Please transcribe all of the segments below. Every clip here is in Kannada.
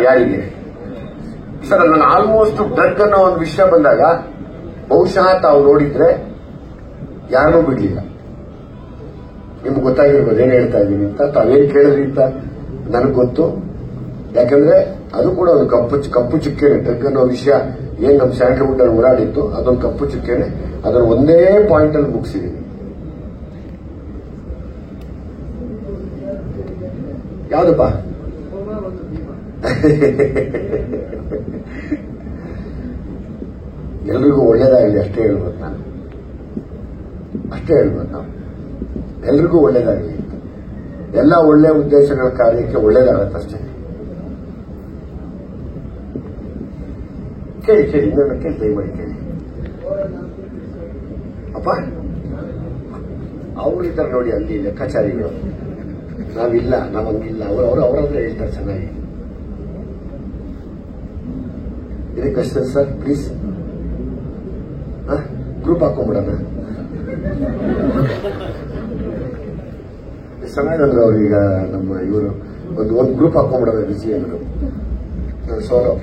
ಯಾರಿಗೆ ಸರ್ ನಾನು ಆಲ್ಮೋಸ್ಟ್ ಡ್ರಗ್ ಅನ್ನೋ ಒಂದು ವಿಷಯ ಬಂದಾಗ ಬಹುಶಃ ತಾವು ನೋಡಿದ್ರೆ ಯಾರನ್ನೂ ಬಿಡ್ಲಿಲ್ಲ. ನಿಮ್ಗೆ ಗೊತ್ತಾಗಿರ್ಬೋದು ಏನ್ ಹೇಳ್ತಾ ಇದ್ದೀನಿ ಅಂತ. ತಾವೇನ್ ಕೇಳಿದ್ರಿ ಅಂತ ನನಗೆ ಗೊತ್ತು. ಯಾಕಂದ್ರೆ ಅದು ಕೂಡ ಒಂದು ಕಪ್ಪು ಚುಕ್ಕೆನೆ. ಡ್ರಗ್ ಅನ್ನೋ ವಿಷಯ ಏನ್ ನಮ್ಮ ಸ್ಯಾಂಡಲ್ವುಡ್ ಅಲ್ಲಿ ಓಡಾಡಿತ್ತು ಅದೊಂದು ಕಪ್ಪು ಚುಕ್ಕೆನೆ. ಅದನ್ನು ಒಂದೇ ಪಾಯಿಂಟ್ ಅಲ್ಲಿ ಮುಗಿಸಿದೀನಿ. ಯಾವ್ದಪ್ಪ ಎಲ್ರಿಗೂ ಒಳ್ಳೇದಾಗಲಿ ಅಷ್ಟೇ ಹೇಳ್ಬೋದು ನಾನು. ನಾವು ಎಲ್ರಿಗೂ ಒಳ್ಳೇದಾಗಲಿ ಅಂತ. ಎಲ್ಲ ಒಳ್ಳೆ ಉದ್ದೇಶಗಳ ಕಾರ್ಯಕ್ಕೆ ಒಳ್ಳೇದಾಗತ್ತಷ್ಟೇ. ಕೇಳಿ ಇನ್ನೊಂದು ಕೇಳಿ ದಯಮಾಡಿ ಕೇಳಿ ಅಪ್ಪ. ಅವ್ರಿದ್ದಾರೆ ನೋಡಿ ಅಲ್ಲಿ ಲೆಕ್ಕಾಚಾರಿಗಳು. ನಾವಿಲ್ಲ, ನಾವು ಹಂಗಿಲ್ಲ. ಅವರಾದ್ರೆ ಹೇಳ್ತಾರೆ ಚೆನ್ನಾಗಿ. ಇದಕ್ಕೆ ಅಷ್ಟೇ ಸರ್, ಪ್ಲೀಸ್ ಗ್ರೂಪ್ ಹಾಕೊಂಡ್ಬಿಡೋಣ. ಚೆನ್ನಾಗಂದ್ರು ಅವ್ರೀಗ ನಮ್ಮ ಇವರು ಒಂದು ಗ್ರೂಪ್ ಹಾಕೊಂಡ್ಬಿಡೋಣ ಬಿಸಿ ಅಂದ್ರು. ಸೋಲೋ.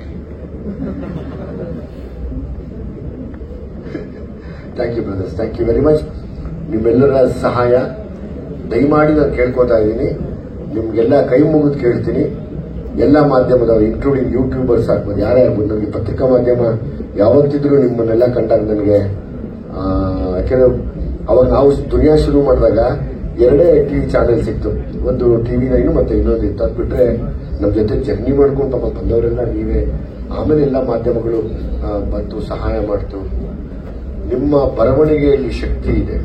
Thank you brothers, thank you very much. ನಿಮ್ಮೆಲ್ಲರ ಸಹಾಯ ದಯಮಾಡಿ ನಾನು ಕೇಳ್ಕೊತಾ ಇದ್ದೀನಿ. ನಿಮ್ಗೆಲ್ಲ ಕೈ ಮುಗಿದು ಕೇಳ್ತೀನಿ. ಎಲ್ಲ ಮಾಧ್ಯಮದವರು ಇನ್ಕ್ಲೂಡಿಂಗ್ ಯೂಟ್ಯೂಬರ್ಸ್ ಆಗ್ಬೋದು, ಯಾರೇ ಆಗ್ಬೋದು, ನನಗೆ ಪತ್ರಿಕಾ ಮಾಧ್ಯಮ ಯಾವತ್ತಿದ್ರು ನಿಮ್ಮನ್ನೆಲ್ಲ ಕಂಡಾಗ ನನಗೆ ಯಾಕೆಂದ್ರೆ ಅವಾಗ ನಾವು ದುನಿಯಾ ಶುರು ಮಾಡಿದಾಗ 2 ಟಿವಿ ಚಾನೆಲ್ ಸಿಕ್ತು. ಒಂದು ಟಿವಿ 9 ಮತ್ತೆ ಇನ್ನೊಂದು ಇತ್ತು. ಅದು ಬಿಟ್ರೆ ನಮ್ಮ ಜೊತೆ ಜರ್ನಿ ಮಾಡ್ಕೊಂಡು ಬಂದವರೆಲ್ಲ ನೀವೇ. ಆಮೇಲೆ ಎಲ್ಲ ಮಾಧ್ಯಮಗಳು ಬಂತು, ಸಹಾಯ ಮಾಡ್ತು. ನಿಮ್ಮ ಬರವಣಿಗೆಯಲ್ಲಿ ಶಕ್ತಿ ಇದೆ.